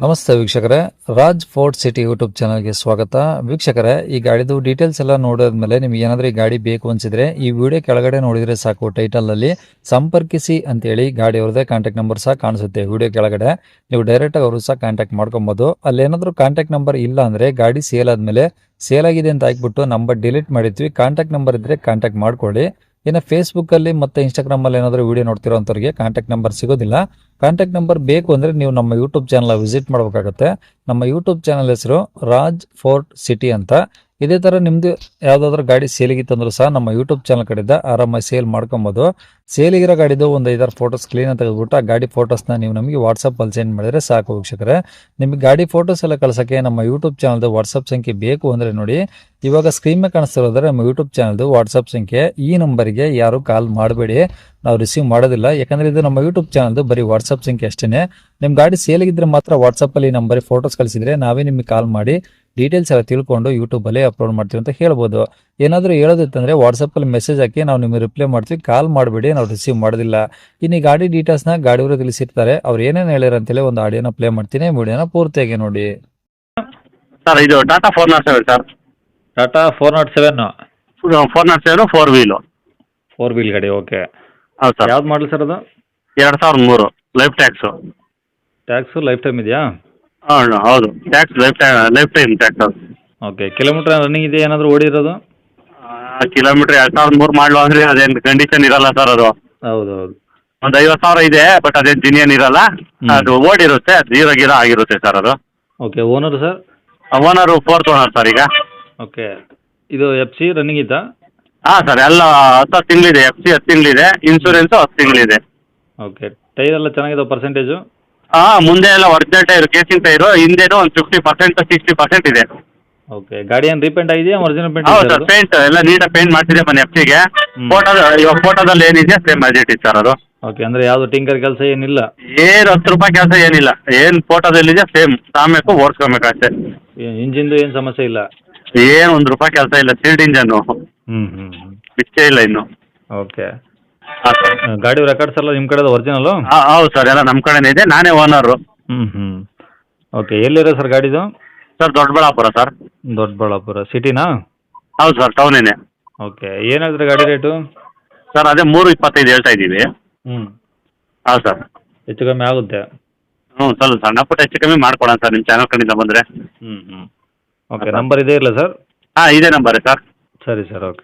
ನಮಸ್ತೆ ವೀಕ್ಷಕರೇ, Raj fort city YouTube ಚಾನಲ್ಗೆ ಸ್ವಾಗತ. ವೀಕ್ಷಕರೇ, ಈ ಗಾಡಿದು ಡೀಟೇಲ್ಸ್ ಎಲ್ಲ ನೋಡಿದ್ಮೇಲೆ ನಿಮ್ಗೆ ಏನಾದರೂ ಈ ಗಾಡಿ ಬೇಕು ಅನ್ಸಿದ್ರೆ ಈ ವಿಡಿಯೋ ಕೆಳಗಡೆ ನೋಡಿದ್ರೆ ಸಾಕು, ಟೈಟಲಲ್ಲಿ ಸಂಪರ್ಕಿಸಿ ಅಂತೇಳಿ ಗಾಡಿ ಅವ್ರದ್ದೇ ಕಾಂಟ್ಯಾಕ್ಟ್ ನಂಬರ್ ಸಹ ಕಾಣಿಸುತ್ತೆ. ವಿಡಿಯೋ ಕೆಳಗಡೆ ನೀವು ಡೈರೆಕ್ಟಾಗಿ ಅವರು ಸಹ ಕಾಂಟ್ಯಾಕ್ಟ್ ಮಾಡ್ಕೊಬೋದು. ಅಲ್ಲೇನಾದರೂ ಕಾಂಟ್ಯಾಕ್ಟ್ ನಂಬರ್ ಇಲ್ಲ ಅಂದರೆ ಗಾಡಿ ಸೇಲ್ ಆದಮೇಲೆ ಸೇಲ್ ಆಗಿದೆ ಅಂತ ಹಾಕ್ಬಿಟ್ಟು ನಂಬರ್ ಡಿಲೀಟ್ ಮಾಡಿರ್ತೀವಿ. ಕಾಂಟ್ಯಾಕ್ಟ್ ನಂಬರ್ ಇದ್ದರೆ ಕಾಂಟ್ಯಾಕ್ಟ್ ಮಾಡ್ಕೊಳ್ಳಿ. ಇನ್ನು ಫೇಸ್ಬುಕ್ಕಲ್ಲಿ ಮತ್ತು ಇನ್ಸ್ಟಾಗ್ರಾಮಲ್ಲಿ ಏನಾದರೂ ವಿಡಿಯೋ ನೋಡ್ತಿರೋ ಅಂಥವ್ರಿಗೆ ಕಾಂಟ್ಯಾಕ್ಟ್ ನಂಬರ್ ಸಿಗೋದಿಲ್ಲ. ಕಾಂಟ್ಯಾಕ್ಟ್ ನಂಬರ್ ಬೇಕು ಅಂದರೆ ನೀವು ನಮ್ಮ ಯೂಟ್ಯೂಬ್ ಚಾನಲ್ ವಿಸಿಟ್ ಮಾಡಬೇಕಾಗುತ್ತೆ. ನಮ್ಮ ಯೂಟ್ಯೂಬ್ ಚಾನಲ್ ಹೆಸರು ರಾಜ್ ಫೋರ್ಟ್ ಸಿಟಿ ಅಂತ. ಇದೇ ಥರ ನಿಮ್ಮದು ಯಾವುದಾದ್ರೂ ಗಾಡಿ ಸೇಲಿಗಿತ್ತಂದ್ರೂ ಸಹ ನಮ್ಮ ಯೂಟ್ಯೂಬ್ ಚಾನಲ್ ಕಡೆಯಿಂದ ಆರಾಮಾಗಿ ಸೇಲ್ ಮಾಡ್ಕೊಬೋದು. ಸೇಲಿಗಿರೋ ಗಾಡಿದು ಒಂದು 5-6 ಫೋಟೋಸ್ ಕ್ಲೀನಾಗಿ ತೆಗೆದುಬಿಟ್ಟು ಆ ಗಾಡಿ ಫೋಟೋಸ್ನ ನೀವು ನಮಗೆ ವಾಟ್ಸಪ್ಪಲ್ಲಿ ಸೆಂಡ್ ಮಾಡಿದರೆ ಸಾಕು ವೀಕ್ಷಕರೇ. ನಿಮಗೆ ಗಾಡಿ ಫೋಟೋಸ್ ಎಲ್ಲ ಕಳ್ಸೋಕ್ಕೆ ನಮ್ಮ ಯೂಟ್ಯೂಬ್ ಚಾನಲ್ದು ವಾಟ್ಸಪ್ ಸಂಖ್ಯೆ ಬೇಕು ಅಂದರೆ ನೋಡಿ, ಇವಾಗ ಸ್ಕ್ರೀನ್ ಮೇಲೆ ಕಾಣಿಸ್ತಿರೋದ್ರೆ ನಮ್ಮ ಯೂಟ್ಯೂಬ್ ಚಾನಲ್ದು ವಾಟ್ಸಪ್ ಸಂಖ್ಯೆ. ಈ ನಂಬರಿಗೆ ಯಾರು ಕಾಲ್ ಮಾಡಬೇಡಿ, ನಾವು ರಿಸೀವ್ ಮಾಡೋದಿಲ್ಲ. ಯಾಕಂದರೆ ಇದು ನಮ್ಮ ಯೂಟ್ಯೂಬ್ ಚಾನಲ್ದು ಬರೀ ವಾಟ್ಸಪ್ ಸಂಖ್ಯೆ ಅಷ್ಟೇ. ನಿಮ್ಮ ಗಾಡಿ ಸೇಲಿಗಿದ್ರೆ ಮಾತ್ರ ವಾಟ್ಸಪ್ಪಲ್ಲಿ ಈ ನಂಬರಿಗೆ ಫೋಟೋಸ್ ಕಳಿಸಿದರೆ ನಾವೇ ನಿಮಗೆ ಕಾಲ್ ಮಾಡಿ ಡೀಟೇಲ್ಸ್ ಎಲ್ಲ ತಿಳ್ಕೊಂಡು ಯೂಟ್ಯೂಬಲ್ಲಿ ಅಪ್ಲೋಡ್ ಮಾಡ್ತೀವಿ ಅಂತ ಹೇಳ್ಬೋದು. ಏನಾದರೂ ಹೇಳೋದಿತ್ತಂದರೆ ವಾಟ್ಸಪ್ಪಲ್ಲಿ ಮೆಸೇಜ್ ಹಾಕಿ ನಾವು ನಿಮಗೆ ರಿಪ್ಲೈ ಮಾಡ್ತೀವಿ. ಕಾಲ್ ಮಾಡಬೇಡಿ, ನಾವು ರಿಸೀವ್ ಮಾಡೋದಿಲ್ಲ. ಇನ್ನು ಈ ಗಾಡಿ ಡೀಟೇಲ್ಸ್ನ ಗಾಡಿಯವರು ತಿಳಿಸಿರ್ತಾರೆ, ಅವ್ರು ಏನೇನು ಹೇಳ್ಯಾರ ಅಂತೇಳಿ ಒಂದು ಆಡಿಯೋನ ಪ್ಲೇ ಮಾಡ್ತೀನಿ, ವಿಡಿಯೋನ ಪೂರ್ತಿಯಾಗಿ ನೋಡಿ. ಸರ್ ಇದು Tata 407 sir. Tata 407 407 4 wheel. 4 wheel ಗಾಡಿ, ಓಕೆ. ಹೌದು ಸರ್. ಯಾವ್ದು ಮಾಡಲ್ ಸರ್ ಅದು? 2003 life tax. Tax life time ಇದೆಯಾ? ಹೌದು tax life time tax. Okay. Kilometre running ಇದೆ ಏನಾದರೂ ಓಡಿರೋದು? ಕಿಲೋಮೀಟ್ರ್ 2003 ಮಾಡಲು ಅಂದರೆ ಅದೇನು ಕಂಡೀಷನ್ ಇರಲ್ಲ ಸರ್. ಅದು ಹೌದೌದು. ಒಂದು 50,000 ಇದೆ, ಬಟ್ ಅದೇನು ಜಿನಿಯನ್ ಇರಲ್ಲ. ಅದು ಓಡಿರುತ್ತೆ, ಗೀರೋ ಆಗಿರುತ್ತೆ ಸರ್ ಅದು. Okay. Owner sir? Owner 4th owner sir ಈಗ. ಓಕೆ. ಇದು ಎಫ್ ಸಿ ರನ್ನಿಂಗ್ ಇತ್ತಾ? ಹಾಂ ಸರ್, ಎಲ್ಲ 10 ತಿಂಗಳಿದೆ. ಎಫ್ ಸಿ 10 ತಿಂಗಳಿದೆ, ಇನ್ಶೂರೆನ್ಸು 10 ತಿಂಗಳಿದೆ. ಓಕೆ. ಟೈರ್ ಎಲ್ಲ ಚೆನ್ನಾಗಿದೆ ಪರ್ಸೆಂಟೇಜು? ಹಾಂ, ಮುಂದೆ ಎಲ್ಲ ಒರಿಜಿನಲ್ ಟೈರು, ಕೇಸಿಂಗ್ ಟೈರು. ಹಿಂದೆನೂ ಒಂದು 50% 60% ಇದೆ. ಓಕೆ. ಗಾಡಿ ಏನು ರೀಪೇಂಟ್ ಆಗಿದೆಯಾ, ಒರಿಜಿನಲ್ ಪೇಂಟ್? ಹೌದು ಸರ್, ಪೇಂಟ್ ಎಲ್ಲ ನೀಟಾಗಿ ಪೇಂಟ್ ಮಾಡ್ತಿದೆ ಬನ್ನಿ ಎಫ್ ಸಿಗೆ. ಇವಾಗ ಫೋಟೋದಲ್ಲಿ ಏನಿದೆ same as it is sir ಅದು. ಓಕೆ. ಅಂದರೆ ಯಾವುದು ಟಿಂಕರ್ ಕೆಲಸ ಏನಿಲ್ಲ? ಏನು 10 ರೂಪಾಯಿ ಕೆಲಸ ಏನಿಲ್ಲ. ಏನು ಫೋಟೋದಲ್ಲಿದೆ ಸೇಮ್ ಸಾಮಬೇಕು, ಓಡಿಸ್ಕೊಬೇಕು ಅಷ್ಟೇ. ಇಂಜಿನ್ದು ಏನು ಸಮಸ್ಯೆ ಇಲ್ಲ? ಏನು 1 ರೂಪಾಯಿ ಕೆಲಸ ಇಲ್ಲ. ಸೀಲ್ಡ್ ಇಂಜನ್ನು ಬಿಚ್ಚೇ ಇಲ್ಲ ಇನ್ನು. ಓಕೆ. ಹಾಂ ಸರ್. ಗಾಡಿ ರೆಕಾರ್ಡ್ಸ್ ಎಲ್ಲ ನಿಮ್ಮ ಕಡೆದು ಒರಿಜಿನಲ್ಲು? ಹೌದು ಸರ್, ಎಲ್ಲ ನಮ್ಮ ಕಡೆನೇ ಇದೆ, ನಾನೇ ಓನರು. ಓಕೆ. ಎಲ್ಲಿರೋ ಸರ್ ಗಾಡಿದು? Sir Doddaballapura sir. ದೊಡ್ಡಬಳ್ಳಾಪುರ ಸಿಟಿನಾ? ಹೌದು ಸರ್, ಟೌನೇನೆ. ಓಕೆ. ಏನು ಹೇಳ್ತೀರಾ ಗಾಡಿ ರೇಟು? ಸರ್ ಅದೇ 325 ಹೇಳ್ತಾ ಇದ್ದೀವಿ. ಹೌದು ಸರ್. ಹೆಚ್ಚು ಕಮ್ಮಿ ಆಗುತ್ತೆ? ಸ್ವಲ್ಪ ಸಣ್ಣ ಪುಟ್ಟ ಹೆಚ್ಚು ಕಮ್ಮಿ ಮಾಡ್ಕೊಡೋಣ ಸರ್, ನಿಮ್ಮ ಚಾನಲ್ ಕಡೆಯಿಂದ ಬಂದರೆ. ಓಕೆ. ನಂಬರ್ ಇದೇ ಇರಲ್ಲ ಸರ್? ಹಾಂ, ಇದೇ ನಂಬರೇ ಸರ್. ಸರಿ ಸರ್, ಓಕೆ.